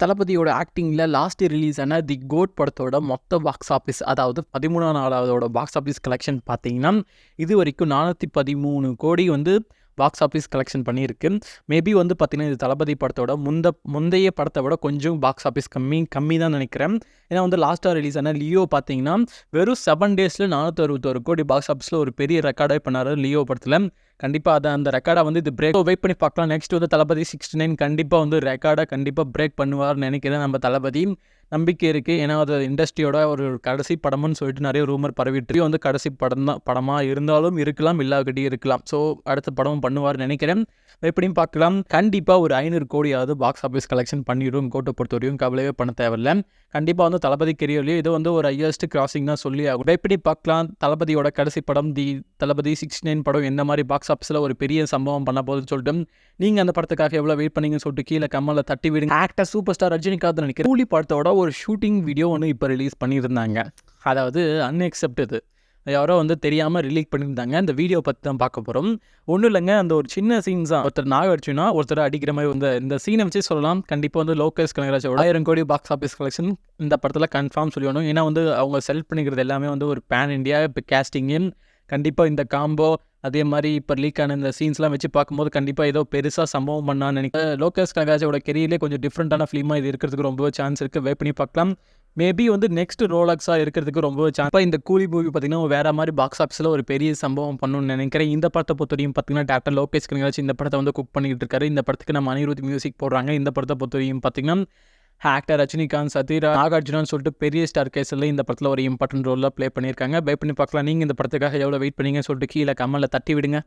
தளபதியோட ஆக்டிங்கில் last release ஆன தி code படத்தோட மொத்த பாக்ஸ் ஆஃபீஸ், அதாவது 13ஆம் நாளாவதோட பாக்ஸ் ஆஃபீஸ் கலெக்ஷன் பார்த்தீங்கன்னா இது வரைக்கும் 413 கோடி வந்து பாக்ஸ் ஆஃபீஸ் கலெக்ஷன் பண்ணியிருக்கு. மேபி வந்து பார்த்தீங்கன்னா இது தளபதி படத்தோட முந்தைய படத்தை விட கொஞ்சம் பாக்ஸ் ஆஃபீஸ் கம்மி தான் நினைக்கிறேன். ஏன்னா வந்து லாஸ்ட்டாக ரிலீஸ் ஆன லியோ பார்த்தீங்கன்னா வெறும் 7 டேஸில் 461 கோடி பாக்ஸ் ஆஃபீஸில் ஒரு பெரிய ரெக்கார்டாக பண்ணார் லியோ படத்தில். கண்டிப்பாக அந்த ரெக்கார்டை வந்து இது பிரேக் வெயிட் பண்ணி பார்க்கலாம். நெக்ஸ்ட் வந்து தளபதி 69 கண்டிப்பாக வந்து ரெக்கார்டை கண்டிப்பாக பிரேக் பண்ணுவார்னு நினைக்கிறேன். நம்ம தளபதி நம்பிக்கை இருக்குது. ஏன்னா அது இண்டஸ்ட்ரியோட ஒரு கடைசி படம்னு சொல்லிட்டு நிறைய ரூமர் பரவிட்டு வந்து கடைசி படமாக இருந்தாலும் இருக்கலாம், இல்லாக்கட்டி இருக்கலாம். ஸோ அடுத்த படமும் பண்ணுவார்னு நினைக்கிறேன். எப்படியும் பார்க்கலாம். கண்டிப்பாக ஒரு 500 கோடியாவது பாக்ஸ் ஆஃபீஸ் கலெக்ஷன் பண்ணிடும். கோட்டை பொறுத்த வரையும் கவலையே பண்ண தேவையில்லை. கண்டிப்பாக வந்து தளபதி கெரியர்லேயே இது வந்து ஒரு ஹையஸ்ட் கிராசிங் தான் சொல்லி ஆகும். எப்படி பார்க்கலாம் தளபதியோட கடைசி படம் தி தளபதி 69 படம் எந்த மாதிரி பாக்ஸ் ஆஃபீஸில் ஒரு பெரிய சம்பவம் பண்ண போகுதுன்னு சொல்லிட்டு நீங்கள் அந்த படத்துக்காக எவ்வளோ வெயிட் பண்ணீங்கன்னு சொல்லிட்டு கீழே கம்மலில் தட்டி விடுங்க. ஆக்டர் சூப்பர் ஸ்டார் ரஜினிகாந்த் நினைக்கிறேன் கூலி படத்தோட ஒரு ஷூட்டிங் வீடியோ ஒன்று இப்போ ரிலீஸ் பண்ணியிருந்தாங்க. அதாவது அன்எக்செப்டது யாரோ வந்து தெரியாமல் ரிலீஸ் பண்ணியிருந்தாங்க. அந்த வீடியோ பற்றி தான் பார்க்க போகிறோம். ஒன்றும் இல்லைங்க, அந்த ஒரு சின்ன சீன்ஸ் தான். ஒருத்தர் நாகார்ஜுனா ஒருத்தர் அடிக்கிற மாதிரி வந்து இந்த சீனை வச்சு சொல்லலாம். கண்டிப்பாக வந்து லோகேஷ் கனகராஜோட 1000 கோடி பாக்ஸ் ஆஃபீஸ் கலெக்ஷன் இந்த படத்தில் கன்ஃபார்ம் சொல்லணும். ஏன்னா வந்து அவங்க செலக்ட் பண்ணிக்கிறது எல்லாமே வந்து ஒரு பேன் இண்டியா இப்போ கேஸ்டிங்கு. கண்டிப்பாக இந்த காம்போ அதே மாதிரி இப்போ லீக் ஆன இந்த சீன்ஸ்லாம் வச்சு பார்க்கும்போது கண்டிப்பாக ஏதோ பெருசாக சம்பவம் பண்ணான்னு நினைக்கிறேன். லோகேஷ் கனகராஜோட கெரியர்லேயே கொஞ்சம் டிஃப்ரெண்ட்டான ஃபிலிமாக இது இருக்கிறதுக்கு ரொம்பவே சான்ஸ் இருக்குது. வெயிட் பண்ணி பார்க்கலாம். மேபி வந்து நெக்ஸ்ட் ரோலக்ஸாக இருக்கிறதுக்கு ரொம்பவே சான்ஸ். இப்போ இந்த கூலி மூவி பார்த்தீங்கன்னா வேறு மாதிரி பாக்ஸ் ஆஃபீஸில் ஒரு பெரிய சம்பவம் பண்ணணும்னு நினைக்கிறேன். இந்த படத்தை பொறுத்தவரையும் பார்த்தீங்கன்னா டேரக்டர் லோகேஷ் கனகராஜ் இந்த படத்தை வந்து குக் பண்ணிக்கிட்டு இருக்காரு. இந்த படத்துக்கு நம்ம அனிருத் மியூசிக் போடுறாங்க. இந்த படத்தை பொறுத்தவரையும் பார்த்தீங்கன்னா ஆக்டர் ரஜினிகாந்த், சத்யராஜ், நாகார்ஜுனான்னு சொல்லிட்டு பெரிய ஸ்டார் கேஸில் இந்த படத்தில் ஒரு இம்பார்ட்டன்ட் ரோலில் ப்ளே பண்ணியிருக்காங்க. வெயிட் பண்ணி பார்க்கலாம். நீங்கள் இந்த படத்துக்காக எவ்வளோ வெயிட் பண்ணீங்கன்னு சொல்லிட்டு கீழே கம்மலில் தட்டி விடுங்க.